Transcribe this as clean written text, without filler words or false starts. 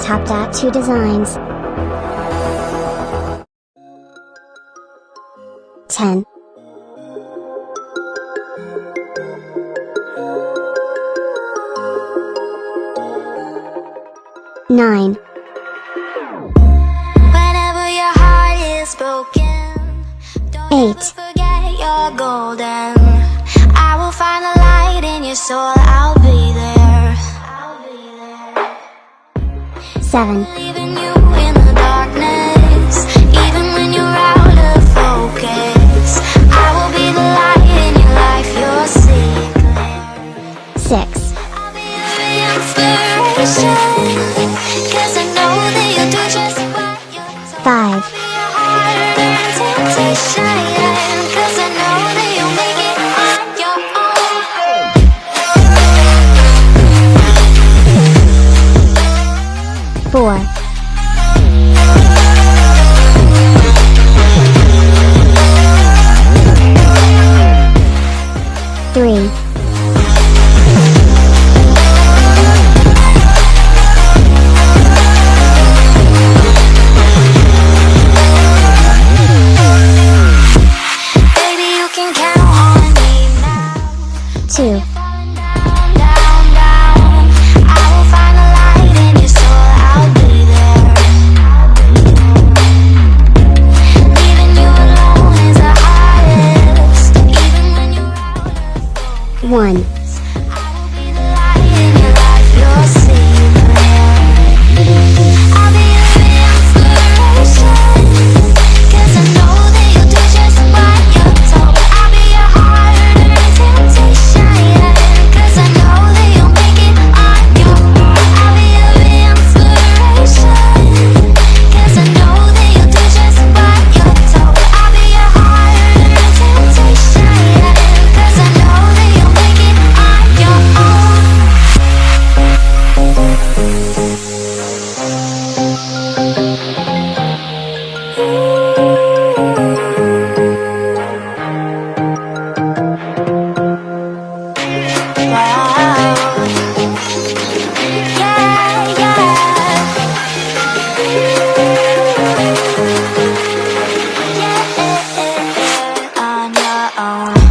Top Tattoo Designs. 10. 9. Whenever your heart is broken, don't 8. ever forget you're golden. I will find the light in your soul, I'll be there. 7. Leaving you in the darkness, even when you're out of focus. I will be the light in your life, you'll see it clear. 6. I'll be your inspiration, 'cause I know that you'll do just what you're told. 5. Be your heart and temptation, 'cause I know that you'll make it on your own. 4. 3. 2. 1. On your own.